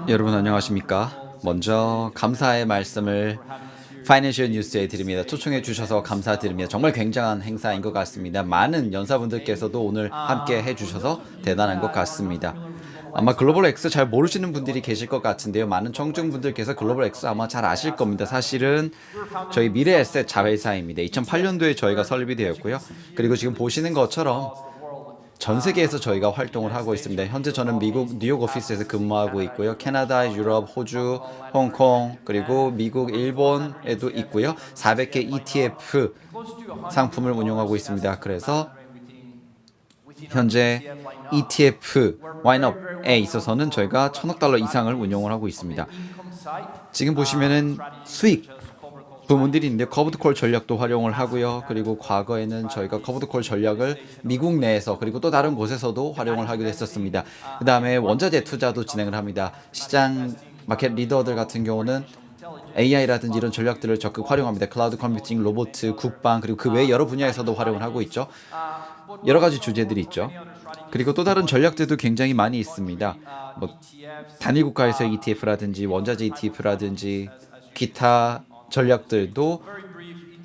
여러분 안녕하십니까? 먼저 감사의 말씀을 파이낸셜 뉴스에 드립니다. 초청해 주셔서 감사드립니다. 정말 굉장한 행사인 것 같습니다. 많은 연사분들께서도 오늘 함께 해주셔서 대단한 것 같습니다. 아마 글로벌 X 잘 모르시는 분들이 계실 것 같은데요. 많은 청중분들께서 글로벌 X 아마 잘 아실 겁니다. 사실은 저희 미래 에셋 자회사입니다. 2008년도에 저희가 설립이 되었고요. 그리고 지금 보시는 것처럼 전 세계에서 저희가 활동을 하고 있습니다. 현재 저는 미국 뉴욕 오피스에서 근무하고 있고요. 캐나다, 유럽, 호주, 홍콩, 그리고 미국, 일본에도 있고요. 400개 ETF 상품을 운용하고 있습니다. 그래서 현재 ETF 와인업에 있어서는 저희가 $1,000억 이상을 운용을 하고 있습니다. 지금 보시면은 수익 부문들이 있는데 커브드콜 전략도 활용을 하고요. 그리고 과거에는 저희가 커브드콜 전략을 미국 내에서 그리고 또 다른 곳에서도 활용을 하기도 했었습니다. 그 다음에 원자재 투자도 진행을 합니다. 시장 마켓 리더들 같은 경우는 AI라든지 이런 전략들을 적극 활용합니다. 클라우드 컴퓨팅, 로봇, 국방 그리고 그 외 여러 분야에서도 활용을 하고 있죠. 여러 가지 주제들이 있죠. 그리고 또 다른 전략들도 굉장히 많이 있습니다. 뭐 단일 국가에서의 ETF라든지 원자재 ETF라든지 기타 전략들도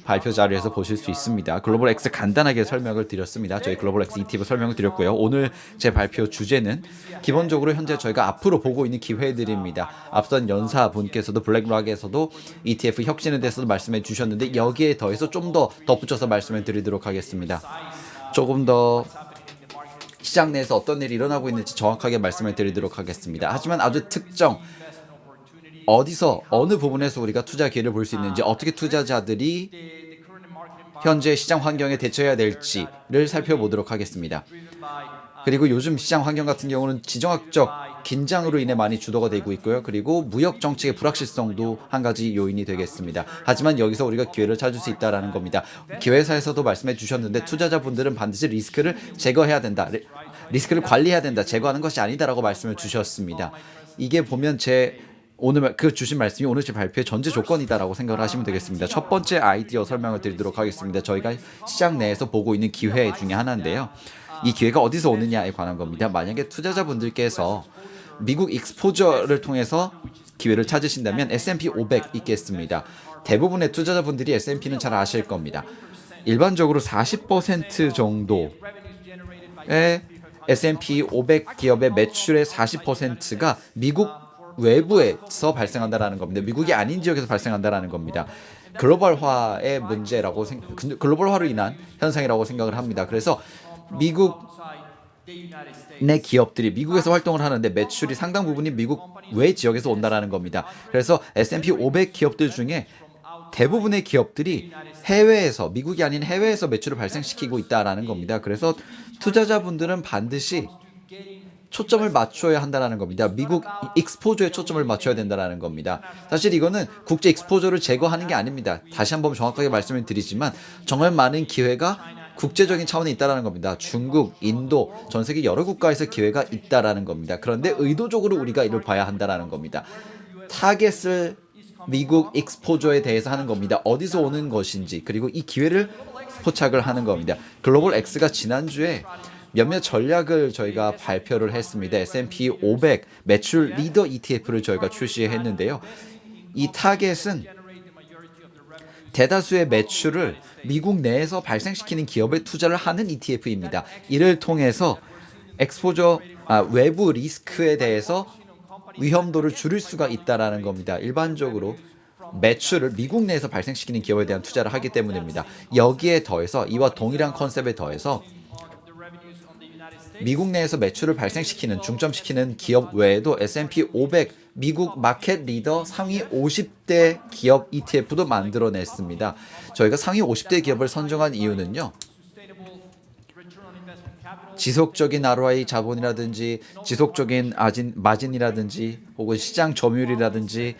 발표 자료에서 보실 수 있습니다. 글로벌 X 간단하게 설명을 드렸습니다. 저희 글로벌 X ETF 설명을 드렸고요. 오늘 제 발표 주제는 기본적으로 현재 저희가 앞으로 보고 있는 기회들입니다. 앞선 연사분께서도 블랙락에서도 ETF 혁신에 대해서도 말씀해 주셨는데 여기에 더해서 좀 더 덧붙여서 말씀을 드리도록 하겠습니다. 조금 더 시장 내에서 어떤 일이 일어나고 있는지 정확하게 말씀을 드리도록 하겠습니다. 하지만 아주 특정 어디서 어느 부분에서 우리가 투자 기회를 볼 수 있는지 어떻게 투자자들이 현재 시장 환경에 대처해야 될지를 살펴보도록 하겠습니다. 그리고 요즘 시장 환경 같은 경우는 지정학적 긴장으로 인해 많이 주도가 되고 있고요. 그리고 무역 정책의 불확실성도 한 가지 요인이 되겠습니다. 하지만 여기서 우리가 기회를 찾을 수 있다는 겁니다. 기회사에서도 말씀해 주셨는데 투자자분들은 반드시 리스크를 제거해야 된다. 리스크를 관리해야 된다. 제거하는 것이 아니다라고 말씀을 주셨습니다. 이게 보면 오늘 그 주신 말씀이 오늘 제 발표의 전제 조건이다라고 생각을 하시면 되겠습니다. 첫 번째 아이디어 설명을 드리도록 하겠습니다. 저희가 시장 내에서 보고 있는 기회 중에 하나인데요. 이 기회가 어디서 오느냐에 관한 겁니다. 만약에 투자자분들께서 미국 익스포저를 통해서 기회를 찾으신다면 S&P 500 있겠습니다. 대부분의 투자자분들이 S&P는 잘 아실 겁니다. 일반적으로 40% 정도의 S&P 500 기업의 매출의 40%가 미국 외부에서 발생한다라는 겁니다. 미국이 아닌 지역에서 발생한다라는 겁니다. 글로벌화의 문제라고 글로벌화로 인한 현상이라고 생각을 합니다. 그래서 미국 내 기업들이 미국에서 활동을 하는데 매출이 상당 부분이 미국 외 지역에서 온다라는 겁니다. 그래서 S&P 500 기업들 중에 대부분의 기업들이 해외에서 미국이 아닌 해외에서 매출을 발생시키고 있다라는 겁니다. 그래서 투자자분들은 반드시 초점을 맞춰야 한다는 겁니다. 미국 익스포저에 초점을 맞춰야 된다는 겁니다. 사실 이거는 국제 익스포저를 제거하는 게 아닙니다. 다시 한번 정확하게 말씀을 드리지만 정말 많은 기회가 국제적인 차원에 있다는 겁니다. 중국, 인도, 전 세계 여러 국가에서 기회가 있다는 겁니다. 그런데 의도적으로 우리가 이를 봐야 한다는 겁니다. 타겟을 미국 익스포저에 대해서 하는 겁니다. 어디서 오는 것인지 그리고 이 기회를 포착을 하는 겁니다. 글로벌 X가 지난주에 몇몇 전략을 저희가 발표를 했습니다. S&P 500 매출 리더 ETF를 저희가 출시했는데요. 이 타겟은 대다수의 매출을 미국 내에서 발생시키는 기업에 투자를 하는 ETF입니다. 이를 통해서 외부 리스크에 대해서 위험도를 줄일 수가 있다라는 겁니다. 일반적으로 매출을 미국 내에서 발생시키는 기업에 대한 투자를 하기 때문입니다. 여기에 더해서 이와 동일한 컨셉에 더해서 미국 내에서 매출을 발생시키는 중점시키는 기업 외에도 S&P 500 미국 마켓 리더 상위 50대 기업 ETF도 만들어냈습니다. 저희가 상위 50대 기업을 선정한 이유는요. 지속적인 ROI 자본이라든지 지속적인 마진이라든지 혹은 시장 점유율이라든지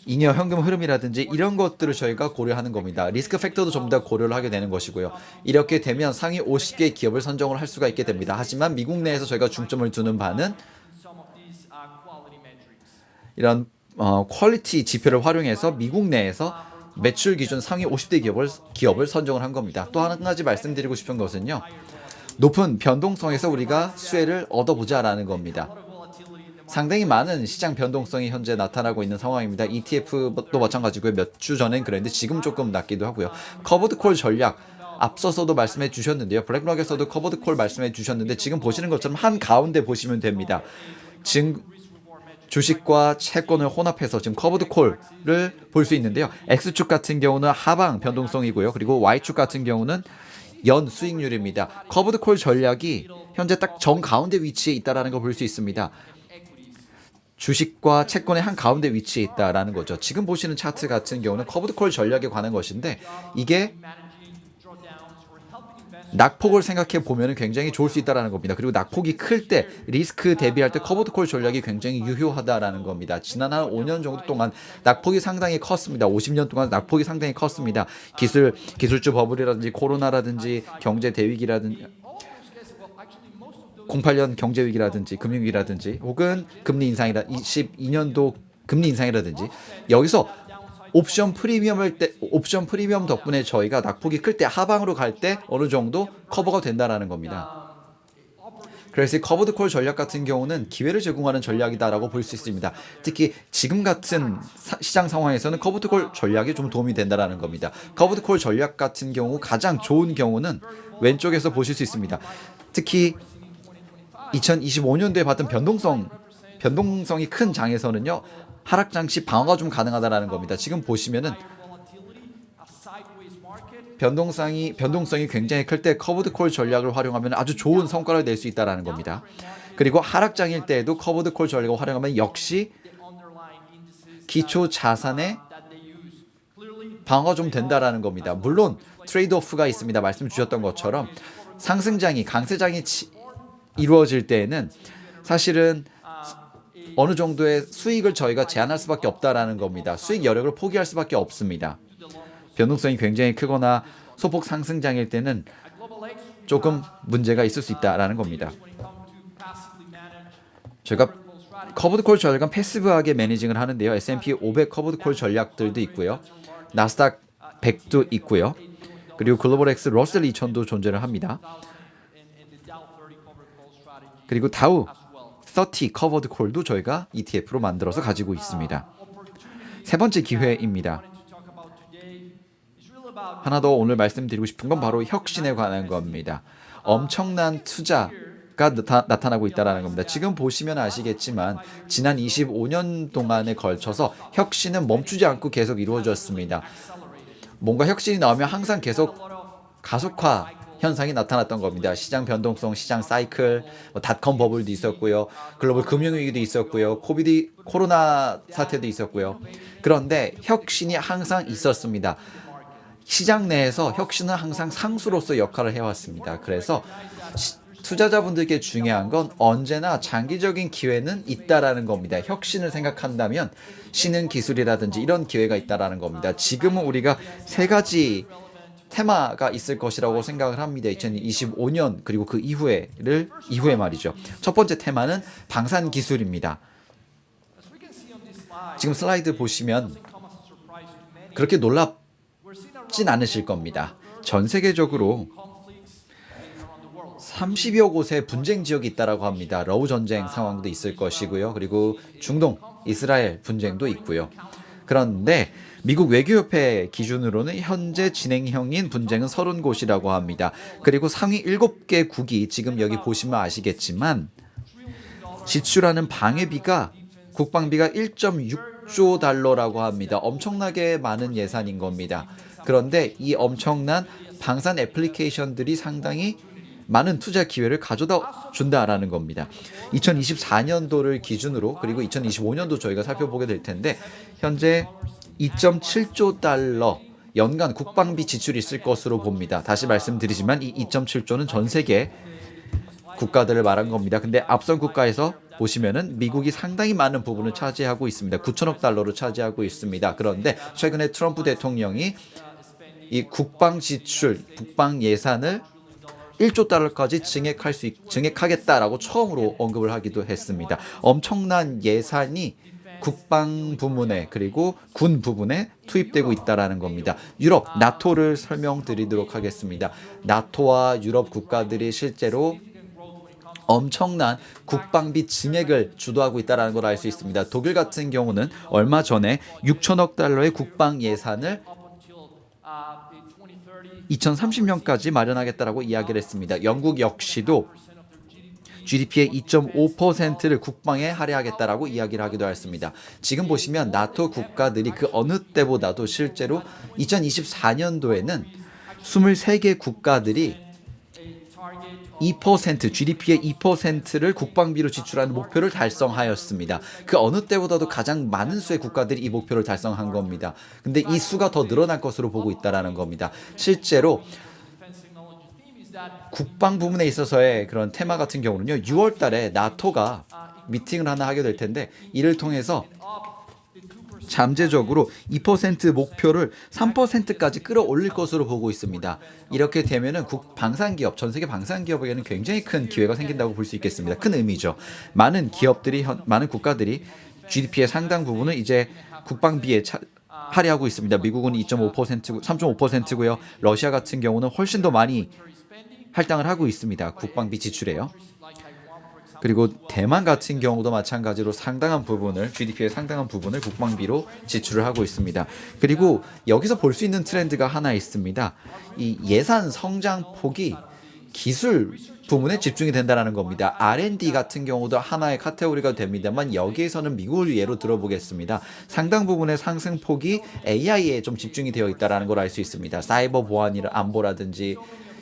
잉여 현금 흐름이라든지 이런 것들을 저희가 고려하는 겁니다. 리스크 팩터도 전부 다 고려를 하게 되는 것이고요. 이렇게 되면 상위 50개의 기업을 선정을 할 수가 있게 됩니다. 하지만 미국 내에서 저희가 중점을 두는 바는 이런 퀄리티 지표를 활용해서 미국 내에서 매출 기준 상위 50대 기업을 선정을 한 겁니다. 또 한 가지 말씀드리고 싶은 것은요. 높은 변동성에서 우리가 수혜를 얻어보자라는 겁니다. 상당히 많은 시장 변동성이 현재 나타나고 있는 상황입니다. ETF도 마찬가지고요. 몇 주 전엔 그랬는데 지금 조금 낮기도 하고요. 커버드 콜 전략 앞서서도 말씀해 주셨는데요. 블랙록에서도 커버드 콜 말씀해 주셨는데 지금 보시는 것처럼 한 가운데 보시면 됩니다. 주식과 채권을 혼합해서 지금 커버드 콜을 볼 수 있는데요. X축 같은 경우는 하방 변동성이고요. 그리고 Y축 같은 경우는 연 수익률입니다. 커버드 콜 전략이 현재 딱 정 가운데 위치에 있다라는 걸 볼 수 있습니다. 주식과 채권의 한 가운데 위치에 있다라는 거죠. 지금 보시는 차트 같은 경우는 커버드 콜 전략에 관한 것인데 이게 낙폭을 생각해 보면 굉장히 좋을 수 있다는 겁니다. 그리고 낙폭이 클 때 리스크 대비할 때 커버드 콜 전략이 굉장히 유효하다라는 겁니다. 지난 한 5년 정도 동안 낙폭이 상당히 컸습니다. 50년 동안 낙폭이 상당히 컸습니다. 기술주 버블이라든지 코로나라든지 경제 대위기라든지 08년 경제 위기라든지 금융 위기라든지 혹은 금리 인상이라 22년도 금리 인상이라든지 여기서 옵션 프리미엄 덕분에 저희가 낙폭이 클 때 하방으로 갈 때 어느 정도 커버가 된다라는 겁니다. 그래서 커버드 콜 전략 같은 경우는 기회를 제공하는 전략이다라고 볼 수 있습니다. 특히 지금 같은 시장 상황에서는 커버드 콜 전략이 좀 도움이 된다라는 겁니다. 커버드 콜 전략 같은 경우 가장 좋은 경우는 왼쪽에서 보실 수 있습니다. 특히 2025년도에 봤던 변동성이 큰 장에서는요. 하락장 시 방어가 좀 가능하다라는 겁니다. 지금 보시면은 변동성이 굉장히 클 때 커버드 콜 전략을 활용하면 아주 좋은 성과를 낼 수 있다라는 겁니다. 그리고 하락장일 때에도 커버드 콜 전략을 활용하면 역시 기초 자산의 방어가 좀 된다라는 겁니다. 물론 트레이드 오프가 있습니다. 말씀 주셨던 것처럼 강세장이 이루어질 때에는 사실은 어느 정도의 수익을 저희가 제한할 수밖에 없다라는 겁니다. 수익 여력을 포기할 수밖에 없습니다. 변동성이 굉장히 크거나 소폭 상승장일 때는 조금 문제가 있을 수 있다라는 겁니다. 저희가 커버드 콜 전략은 패시브하게 매니징을 하는데요. S&P 500 커버드 콜 전략들도 있고요. 나스닥 100도 있고요. 그리고 글로벌 X 러셀 2000도 존재를 합니다. 그리고 다우 30 커버드 콜도 저희가 ETF로 만들어서 가지고 있습니다. 세 번째 기회입니다. 하나 더 오늘 말씀드리고 싶은 건 바로 혁신에 관한 겁니다. 엄청난 투자가 나타나고 있다는 겁니다. 지금 보시면 아시겠지만 지난 25년 동안에 걸쳐서 혁신은 멈추지 않고 계속 이루어졌습니다. 뭔가 혁신이 나오면 항상 계속 가속화 현상이 나타났던 겁니다. 시장 변동성, 시장 사이클, 닷컴 버블도 있었고요. 글로벌 금융위기도 있었고요. 코로나 사태도 있었고요. 그런데 혁신이 항상 있었습니다. 시장 내에서 혁신은 항상 상수로서 역할을 해왔습니다. 그래서 투자자분들께 중요한 건 언제나 장기적인 기회는 있다라는 겁니다. 혁신을 생각한다면 신흥 기술이라든지 이런 기회가 있다라는 겁니다. 지금은 우리가 세 가지 테마가 있을 것이라고 생각을 합니다. 2025년 그리고 그 이후에 말이죠. 첫 번째 테마는 방산 기술입니다. 지금 슬라이드 보시면 그렇게 놀랍진 않으실 겁니다. 전 세계적으로 30여 곳에 분쟁 지역이 있다라고 합니다. 러우 전쟁 상황도 있을 것이고요. 그리고 중동, 이스라엘 분쟁도 있고요. 그런데 미국 외교협회 기준으로는 현재 진행형인 분쟁은 30곳이라고 합니다. 그리고 상위 7개국이 지금 여기 보시면 아시겠지만 지출하는 국방비가 1.6조 달러라고 합니다. 엄청나게 많은 예산인 겁니다. 그런데 이 엄청난 방산 애플리케이션들이 상당히 많은 투자 기회를 가져다 준다라는 겁니다. 2024년도를 기준으로 그리고 2025년도 저희가 살펴보게 될 텐데 현재 2.7조 달러 연간 국방비 지출이 있을 것으로 봅니다. 다시 말씀드리지만 이 2.7조는 전 세계 국가들을 말한 겁니다. 근데 앞선 국가에서 보시면은 미국이 상당히 많은 부분을 차지하고 있습니다. 9천억 달러를 차지하고 있습니다. 그런데 최근에 트럼프 대통령이 이 국방 지출, 국방 예산을 1조 달러까지 증액하겠다라고 처음으로 언급을 하기도 했습니다. 엄청난 예산이 국방 부문에 그리고 군 부분에 투입되고 있다라는 겁니다. 유럽, 나토를 설명드리도록 하겠습니다. 나토와 유럽 국가들이 실제로 엄청난 국방비 증액을 주도하고 있다는 걸 알 수 있습니다. 독일 같은 경우는 얼마 전에 6천억 달러의 국방 예산을 2030년까지 마련하겠다라고 이야기를 했습니다. 영국 역시도 GDP의 2.5%를 국방에 할애하겠다라고 이야기를 하기도 했습니다. 지금 보시면 나토 국가들이 그 어느 때보다도 실제로 2024년도에는 23개 국가들이 2% GDP의 2%를 국방비로 지출하는 목표를 달성하였습니다. 그 어느 때보다도 가장 많은 수의 국가들이 이 목표를 달성한 겁니다. 근데 이 수가 더 늘어날 것으로 보고 있다라는 겁니다. 실제로 국방 부분에 있어서의 그런 테마 같은 경우는요. 6월 달에 나토가 미팅을 하나 하게 될 텐데 이를 통해서 잠재적으로 2% 목표를 3%까지 끌어올릴 것으로 보고 있습니다. 이렇게 되면은 방산기업, 전 세계 방산기업에게는 굉장히 큰 기회가 생긴다고 볼 수 있겠습니다. 큰 의미죠. 많은 국가들이 GDP의 상당 부분을 이제 국방비에 할애하고 있습니다. 미국은 3.5%고요. 러시아 같은 경우는 훨씬 더 많이 할당을 하고 있습니다. 국방비 지출에요. 그리고 대만 같은 경우도 마찬가지로 GDP의 상당한 부분을 국방비로 지출을 하고 있습니다. 그리고 여기서 볼 수 있는 트렌드가 하나 있습니다. 이 예산 성장폭이 기술 부분에 집중이 된다는 겁니다. R&D 같은 경우도 하나의 카테고리가 됩니다만 여기에서는 미국을 예로 들어보겠습니다. 상당 부분의 상승폭이 AI에 좀 집중이 되어 있다는 걸 알 수 있습니다. 사이버 보안이나 안보라든지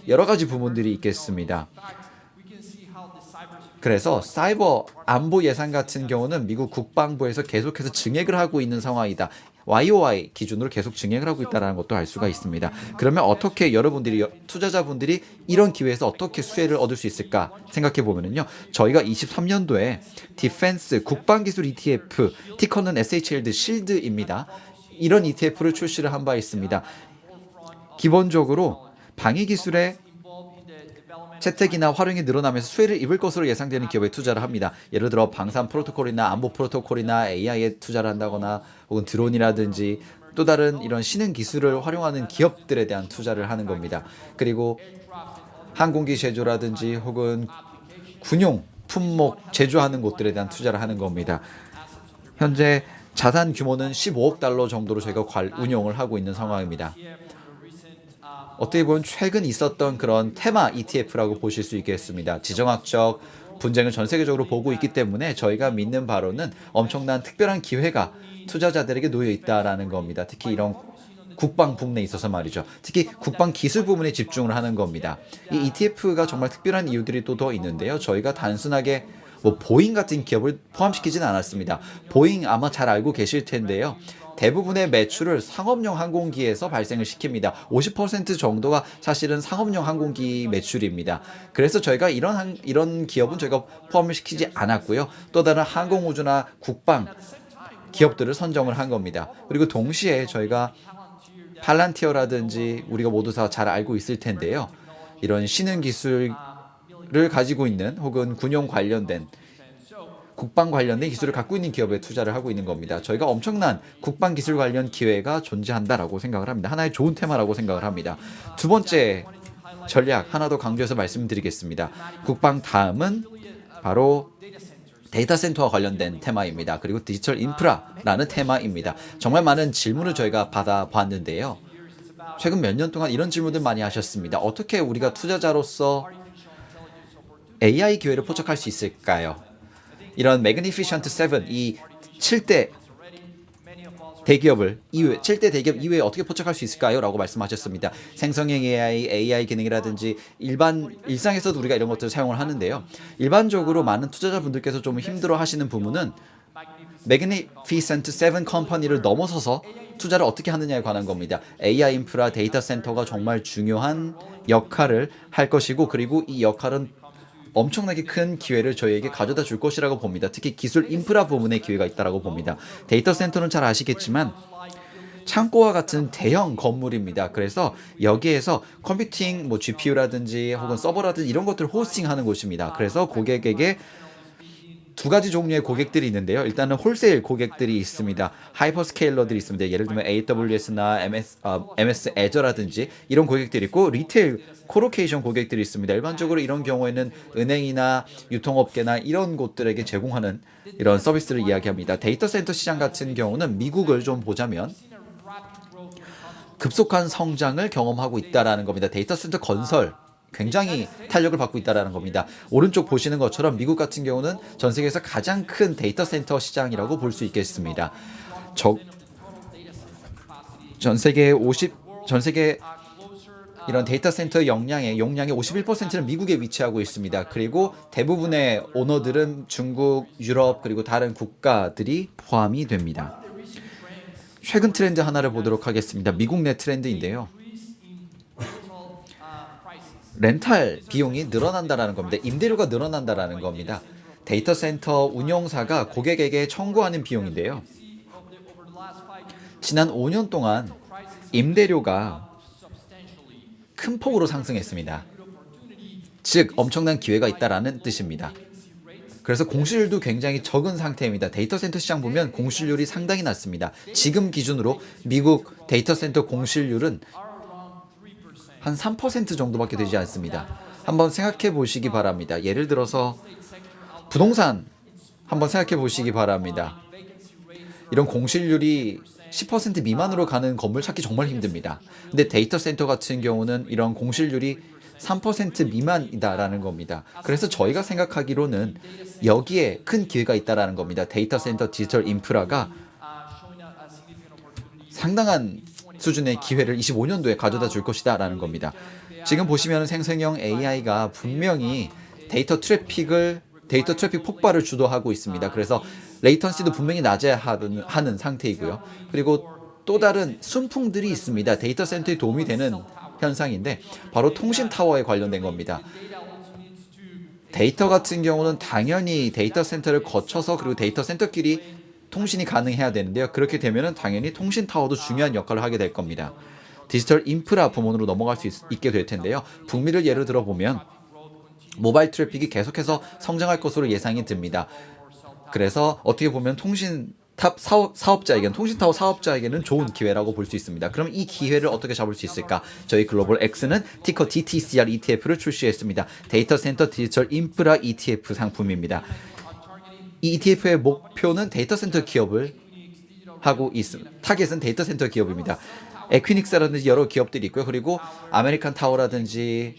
여러 가지 부분들이 있겠습니다. 그래서 사이버 안보 예산 같은 경우는 미국 국방부에서 계속해서 증액을 하고 있는 상황이다. YOY 기준으로 계속 증액을 하고 있다는 것도 알 수가 있습니다. 그러면 어떻게 투자자분들이 이런 기회에서 어떻게 수혜를 얻을 수 있을까 생각해 보면요. 저희가 23년도에 디펜스 국방기술 ETF, 티커는 SHLD 실드입니다. 이런 ETF를 출시를 한 바 있습니다. 기본적으로 방위 기술의 채택이나 활용이 늘어나면서 수혜를 입을 것으로 예상되는 기업에 투자를 합니다. 예를 들어 방산 프로토콜이나 안보 프로토콜이나 AI에 투자를 한다거나 혹은 드론이라든지 또 다른 이런 신흥 기술을 활용하는 기업들에 대한 투자를 하는 겁니다. 그리고 항공기 제조라든지 혹은 군용 품목 제조하는 곳들에 대한 투자를 하는 겁니다. 현재 자산 규모는 15억 달러 정도로 저희가 운용을 하고 있는 상황입니다. 어떻게 보면 최근 있었던 그런 테마 ETF라고 보실 수 있겠습니다. 지정학적 분쟁을 전 세계적으로 보고 있기 때문에 저희가 믿는 바로는 엄청난 특별한 기회가 투자자들에게 놓여 있다라는 겁니다. 특히 이런 국방 부분에 있어서 말이죠. 특히 국방 기술 부분에 집중을 하는 겁니다. 이 ETF가 정말 특별한 이유들이 또 더 있는데요. 저희가 단순하게 보잉 같은 기업을 포함시키지는 않았습니다. 보잉 아마 잘 알고 계실 텐데요. 대부분의 매출을 상업용 항공기에서 발생을 시킵니다. 50% 정도가 사실은 상업용 항공기 매출입니다. 그래서 저희가 이런 기업은 저희가 포함을 시키지 않았고요. 또 다른 항공우주나 국방 기업들을 선정을 한 겁니다. 그리고 동시에 저희가 팔란티어라든지 우리가 모두 다 잘 알고 있을 텐데요. 이런 신흥 기술을 가지고 있는 혹은 군용 관련된 국방 관련된 기술을 갖고 있는 기업에 투자를 하고 있는 겁니다. 저희가 엄청난 국방 기술 관련 기회가 존재한다라고 생각을 합니다. 하나의 좋은 테마라고 생각을 합니다. 두 번째 전략 하나 더 강조해서 말씀드리겠습니다. 국방 다음은 바로 데이터 센터와 관련된 테마입니다. 그리고 디지털 인프라라는 테마입니다. 정말 많은 질문을 저희가 받아봤는데요. 최근 몇 년 동안 이런 질문들 많이 하셨습니다. 어떻게 우리가 투자자로서 AI 기회를 포착할 수 있을까요? 이런 Magnificent 7, 이 7대 대기업 이외에 어떻게 포착할 수 있을까요? 라고 말씀하셨습니다. 생성형 AI 기능이라든지 일상에서도 우리가 이런 것들을 사용을 하는데요. 일반적으로 많은 투자자분들께서 좀 힘들어 하시는 부분은 Magnificent 7 컴퍼니를 넘어서서 투자를 어떻게 하느냐에 관한 겁니다. AI 인프라 데이터 센터가 정말 중요한 역할을 할 것이고 그리고 이 역할은 엄청나게 큰 기회를 저희에게 가져다 줄 것이라고 봅니다. 특히 기술 인프라 부분에 기회가 있다고 봅니다. 데이터 센터는 잘 아시겠지만 창고와 같은 대형 건물입니다. 그래서 여기에서 컴퓨팅, GPU라든지 혹은 서버라든지 이런 것들을 호스팅하는 곳입니다. 그래서 고객에게 두 가지 종류의 고객들이 있는데요. 일단은 홀세일 고객들이 있습니다. 하이퍼스케일러들이 있습니다. 예를 들면 AWS나 MS 애저라든지 이런 고객들이 있고 리테일 코로케이션 고객들이 있습니다. 일반적으로 이런 경우에는 은행이나 유통업계나 이런 곳들에게 제공하는 이런 서비스를 이야기합니다. 데이터 센터 시장 같은 경우는 미국을 좀 보자면 급속한 성장을 경험하고 있다라는 겁니다. 데이터 센터 건설 굉장히 탄력을 받고 있다라는 겁니다. 오른쪽 보시는 것처럼 미국 같은 경우는 전 세계에서 가장 큰 데이터 센터 시장이라고 볼 수 있겠습니다. 전 세계 이런 데이터 센터 용량의 51%는 미국에 위치하고 있습니다. 그리고 대부분의 오너들은 중국, 유럽 그리고 다른 국가들이 포함이 됩니다. 최근 트렌드 하나를 보도록 하겠습니다. 미국 내 트렌드인데요. 렌탈 비용이 늘어난다라는 겁니다. 임대료가 늘어난다라는 겁니다. 데이터 센터 운영사가 고객에게 청구하는 비용인데요. 지난 5년 동안 임대료가 큰 폭으로 상승했습니다. 즉 엄청난 기회가 있다라는 뜻입니다. 그래서 공실률도 굉장히 적은 상태입니다. 데이터 센터 시장 보면 공실률이 상당히 낮습니다. 지금 기준으로 미국 데이터 센터 공실률은 한 3% 정도밖에 되지 않습니다. 한번 생각해 보시기 바랍니다. 예를 들어서 부동산 한번 생각해 보시기 바랍니다. 이런 공실률이 10% 미만으로 가는 건물 찾기 정말 힘듭니다. 근데 데이터 센터 같은 경우는 이런 공실률이 3% 미만이다라는 겁니다. 그래서 저희가 생각하기로는 여기에 큰 기회가 있다라는 겁니다. 데이터 센터 디지털 인프라가 상당한 수준의 기회를 25년도에 가져다 줄 것이다 라는 겁니다. 지금 보시면 생성형 AI가 분명히 데이터 트래픽 폭발을 주도하고 있습니다. 그래서 레이턴시도 분명히 낮아야 하는 상태이고요. 그리고 또 다른 순풍들이 있습니다. 데이터 센터에 도움이 되는 현상인데 바로 통신 타워에 관련된 겁니다. 데이터 같은 경우는 당연히 데이터 센터를 거쳐서 그리고 데이터 센터끼리 통신이 가능해야 되는데요. 그렇게 되면 당연히 통신 타워도 중요한 역할을 하게 될 겁니다. 디지털 인프라 부문으로 넘어갈 수 있게 될 텐데요. 북미를 예를 들어 보면 모바일 트래픽이 계속해서 성장할 것으로 예상이 듭니다. 그래서 어떻게 보면 통신 타워 사업자에게는 좋은 기회라고 볼 수 있습니다. 그럼 이 기회를 어떻게 잡을 수 있을까? 저희 글로벌 X는 티커 DTCR ETF를 출시했습니다. 데이터 센터 디지털 인프라 ETF 상품입니다. 이 ETF의 목표는 데이터 센터 기업을 하고 있습니다. 타겟은 데이터 센터 기업입니다. 에퀴닉스라든지 여러 기업들이 있고요. 그리고 아메리칸 타워라든지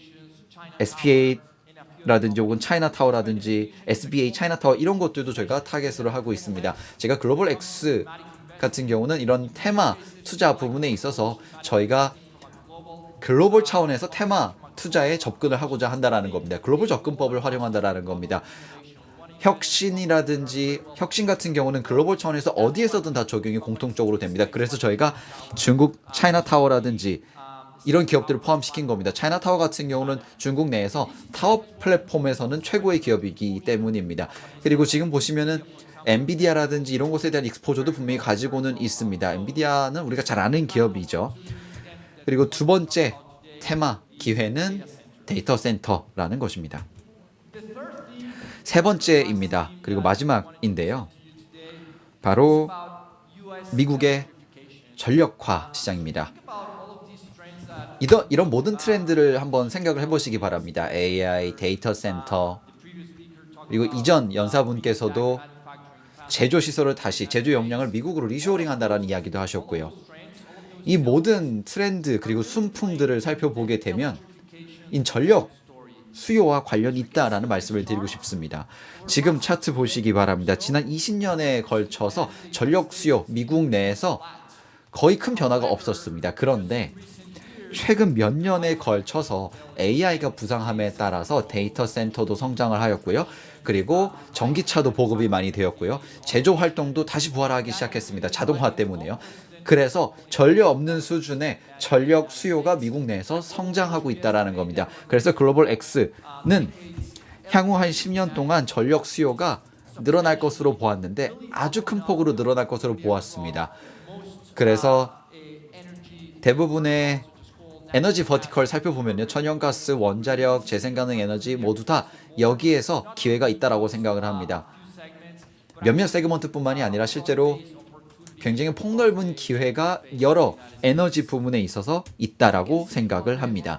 SPA라든지 혹은 차이나 타워라든지 SBA 차이나 타워 이런 것들도 저희가 타겟으로 하고 있습니다. 제가 글로벌 X 같은 경우는 이런 테마 투자 부분에 있어서 저희가 글로벌 차원에서 테마 투자에 접근을 하고자 한다라는 겁니다. 글로벌 접근법을 활용한다라는 겁니다. 혁신 같은 경우는 글로벌 차원에서 어디에서든 다 적용이 공통적으로 됩니다. 그래서 저희가 중국 차이나타워라든지 이런 기업들을 포함시킨 겁니다. 차이나타워 같은 경우는 중국 내에서 타워 플랫폼에서는 최고의 기업이기 때문입니다. 그리고 지금 보시면은 엔비디아라든지 이런 곳에 대한 익스포저도 분명히 가지고는 있습니다. 엔비디아는 우리가 잘 아는 기업이죠. 그리고 두 번째 테마 기회는 데이터 센터라는 것입니다. 세 번째입니다. 그리고 마지막인데요. 바로 미국의 전력화 시장입니다. 이런 모든 트렌드를 한번 생각을 해보시기 바랍니다. AI, 데이터 센터, 그리고 이전 연사분께서도 제조 역량을 미국으로 리쇼어링 한다라는 이야기도 하셨고요. 이 모든 트렌드 그리고 순풍들을 살펴보게 되면 전력 수요와 관련이 있다라는 말씀을 드리고 싶습니다. 지금 차트 보시기 바랍니다. 지난 20년에 걸쳐서 전력 수요 미국 내에서 거의 큰 변화가 없었습니다. 그런데 최근 몇 년에 걸쳐서 AI가 부상함에 따라서 데이터 센터도 성장을 하였고요. 그리고 전기차도 보급이 많이 되었고요. 제조 활동도 다시 부활하기 시작했습니다. 자동화 때문에요. 그래서 전력 없는 수준의 전력 수요가 미국 내에서 성장하고 있다라는 겁니다. 그래서 글로벌 X는 향후 한 10년 동안 전력 수요가 늘어날 것으로 보았는데 아주 큰 폭으로 늘어날 것으로 보았습니다. 그래서 대부분의 에너지 버티컬 살펴보면요. 천연가스, 원자력, 재생가능 에너지 모두 다 여기에서 기회가 있다라고 생각을 합니다. 몇몇 세그먼트뿐만이 아니라 실제로 굉장히 폭넓은 기회가 여러 에너지 부문에 있어서 있다라고 생각을 합니다.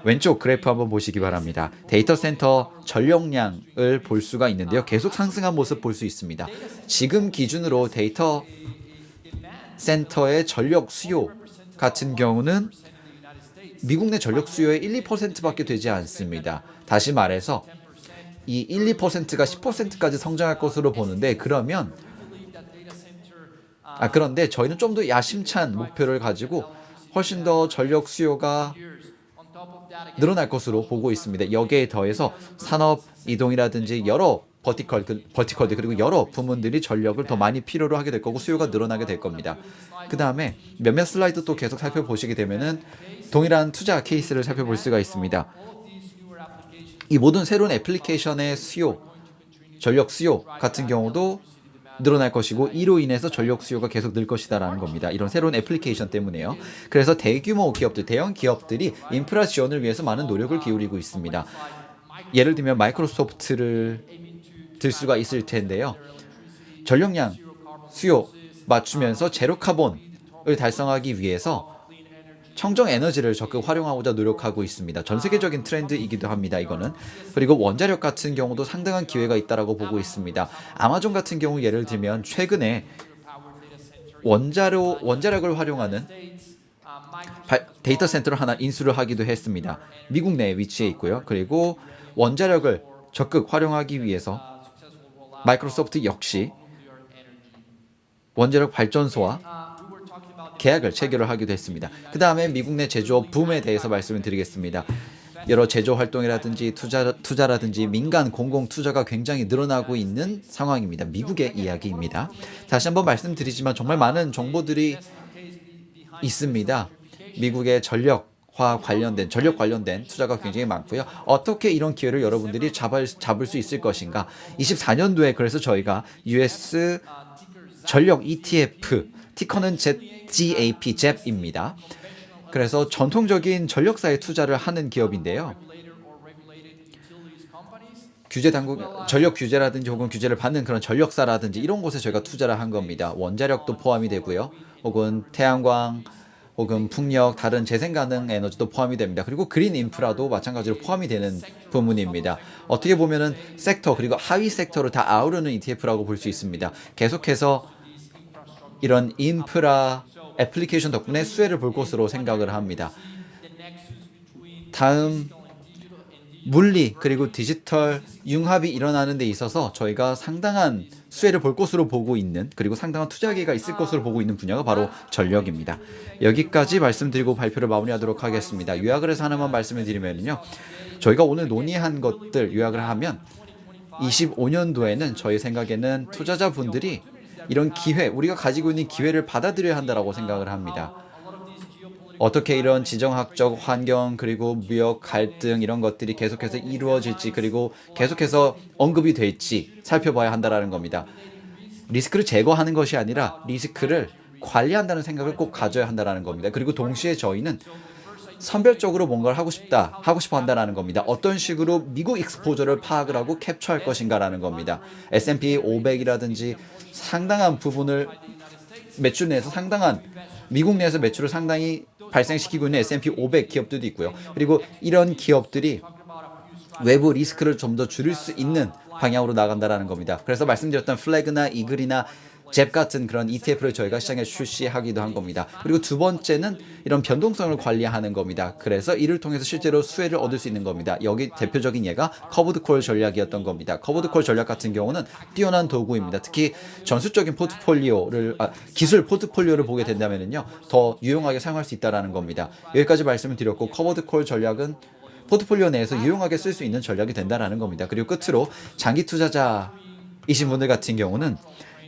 왼쪽 그래프 한번 보시기 바랍니다. 데이터 센터 전력량을 볼 수가 있는데요. 계속 상승한 모습 볼 수 있습니다. 지금 기준으로 데이터 센터의 전력 수요 같은 경우는 미국 내 전력 수요의 1, 2%밖에 되지 않습니다. 다시 말해서 이 1, 2%가 10%까지 성장할 것으로 보는데 그런데 저희는 좀 더 야심찬 목표를 가지고 훨씬 더 전력 수요가 늘어날 것으로 보고 있습니다. 여기에 더해서 산업 이동이라든지 여러 버티컬들 그리고 여러 부문들이 전력을 더 많이 필요로 하게 될 거고 수요가 늘어나게 될 겁니다. 그 다음에 몇몇 슬라이드 또 계속 살펴보시게 되면은 동일한 투자 케이스를 살펴볼 수가 있습니다. 이 모든 새로운 애플리케이션의 수요, 전력 수요 같은 경우도 늘어날 것이고 이로 인해서 전력 수요가 계속 늘 것이다라는 겁니다. 이런 새로운 애플리케이션 때문에요. 그래서 대규모 기업들, 대형 기업들이 인프라 지원을 위해서 많은 노력을 기울이고 있습니다. 예를 들면 마이크로소프트를 들 수가 있을 텐데요. 전력량 수요 맞추면서 제로 카본을 달성하기 위해서 청정 에너지를 적극 활용하고자 노력하고 있습니다. 전 세계적인 트렌드이기도 합니다. 이거는. 그리고 원자력 같은 경우도 상당한 기회가 있다라고 보고 있습니다. 아마존 같은 경우 예를 들면 최근에 원자력을 활용하는 데이터 센터를 하나 인수를 하기도 했습니다. 미국 내에 위치해 있고요. 그리고 원자력을 적극 활용하기 위해서 마이크로소프트 역시 원자력 발전소와 계약을 체결을 하기도 했습니다. 그 다음에 미국 내 제조업 붐에 대해서 말씀을 드리겠습니다. 여러 제조 활동이라든지 투자라든지 민간 공공 투자가 굉장히 늘어나고 있는 상황입니다. 미국의 이야기입니다. 다시 한번 말씀드리지만 정말 많은 정보들이 있습니다. 미국의 전력 관련된 투자가 굉장히 많고요. 어떻게 이런 기회를 여러분들이 잡을 수 있을 것인가? 24년도에 그래서 저희가 US 전력 ETF 티커는 ZEP입니다. 그래서 전통적인 전력사에 투자를 하는 기업인데요. 규제 당국, 전력 규제라든지 혹은 규제를 받는 그런 전력사라든지 이런 곳에 저희가 투자를 한 겁니다. 원자력도 포함이 되고요. 혹은 태양광, 혹은 풍력, 다른 재생 가능 에너지도 포함이 됩니다. 그리고 그린 인프라도 마찬가지로 포함이 되는 부문입니다. 어떻게 보면은 섹터 그리고 하위 섹터를 다 아우르는 ETF라고 볼 수 있습니다. 계속해서 이런 인프라 애플리케이션 덕분에 수혜를 볼 것으로 생각을 합니다. 다음 물리 그리고 디지털 융합이 일어나는 데 있어서 저희가 상당한 수혜를 볼 것으로 보고 있는 그리고 상당한 투자 기회가 있을 것으로 보고 있는 분야가 바로 전력입니다. 여기까지 말씀드리고 발표를 마무리하도록 하겠습니다. 요약을 해서 하나만 말씀을 드리면요. 저희가 오늘 논의한 것들 요약을 하면 25년도에는 저희 생각에는 투자자분들이 이런 기회, 우리가 가지고 있는 기회를 받아들여야 한다고 생각을 합니다. 어떻게 이런 지정학적 환경 그리고 무역 갈등 이런 것들이 계속해서 이루어질지 그리고 계속해서 언급이 될지 살펴봐야 한다는 겁니다. 리스크를 제거하는 것이 아니라 리스크를 관리한다는 생각을 꼭 가져야 한다는 겁니다. 그리고 동시에 저희는 선별적으로 뭔가를 하고 싶어 한다는 겁니다. 어떤 식으로 미국 익스포저를 파악을 하고 캡처할 것인가라는 겁니다. S&P 500이라든지 상당한 부분을 매출 내에서 미국 내에서 매출을 상당히 발생시키고 있는 S&P 500 기업들도 있고요. 그리고 이런 기업들이 외부 리스크를 좀 더 줄일 수 있는 방향으로 나간다라는 겁니다. 그래서 말씀드렸던 플래그나 이글이나 잽 같은 그런 ETF를 저희가 시장에 출시하기도 한 겁니다. 그리고 두 번째는 이런 변동성을 관리하는 겁니다. 그래서 이를 통해서 실제로 수혜를 얻을 수 있는 겁니다. 여기 대표적인 예가 커브드 콜 전략이었던 겁니다. 커브드 콜 전략 같은 경우는 뛰어난 도구입니다. 특히 전술적인 기술 포트폴리오를 보게 된다면요, 더 유용하게 사용할 수 있다라는 겁니다. 여기까지 말씀을 드렸고 커버드 콜 전략은 포트폴리오 내에서 유용하게 쓸 수 있는 전략이 된다라는 겁니다. 그리고 끝으로 장기 투자자이신 분들 같은 경우는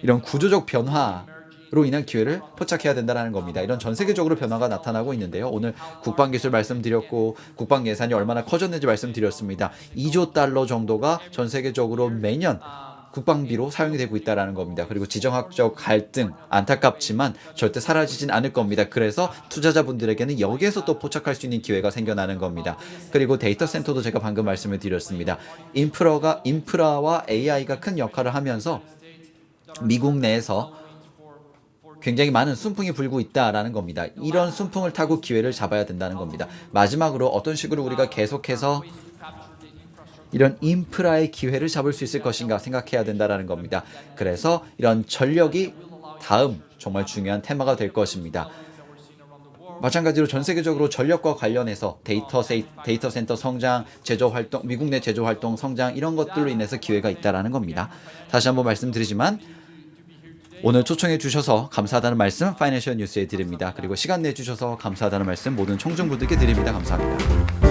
이런 구조적 변화로 인한 기회를 포착해야 된다는 겁니다. 이런 전 세계적으로 변화가 나타나고 있는데요. 오늘 국방기술 말씀드렸고 국방 예산이 얼마나 커졌는지 말씀드렸습니다. 2조 달러 정도가 전 세계적으로 매년 국방비로 사용이 되고 있다라는 겁니다. 그리고 지정학적 갈등 안타깝지만 절대 사라지진 않을 겁니다. 그래서 투자자분들에게는 여기에서 또 포착할 수 있는 기회가 생겨나는 겁니다. 그리고 데이터 센터도 제가 방금 말씀을 드렸습니다. 인프라와 AI가 큰 역할을 하면서 미국 내에서 굉장히 많은 순풍이 불고 있다라는 겁니다. 이런 순풍을 타고 기회를 잡아야 된다는 겁니다. 마지막으로 어떤 식으로 우리가 계속해서 이런 인프라의 기회를 잡을 수 있을 것인가 생각해야 된다는 겁니다. 그래서 이런 전력이 다음 정말 중요한 테마가 될 것입니다. 마찬가지로 전 세계적으로 전력과 관련해서 데이터 센터 성장, 제조 활동, 미국 내 제조 활동 성장 이런 것들로 인해서 기회가 있다라는 겁니다. 다시 한번 말씀드리지만 오늘 초청해 주셔서 감사하다는 말씀 파이낸셜 뉴스에 드립니다. 그리고 시간 내 주셔서 감사하다는 말씀 모든 청중분들께 드립니다. 감사합니다.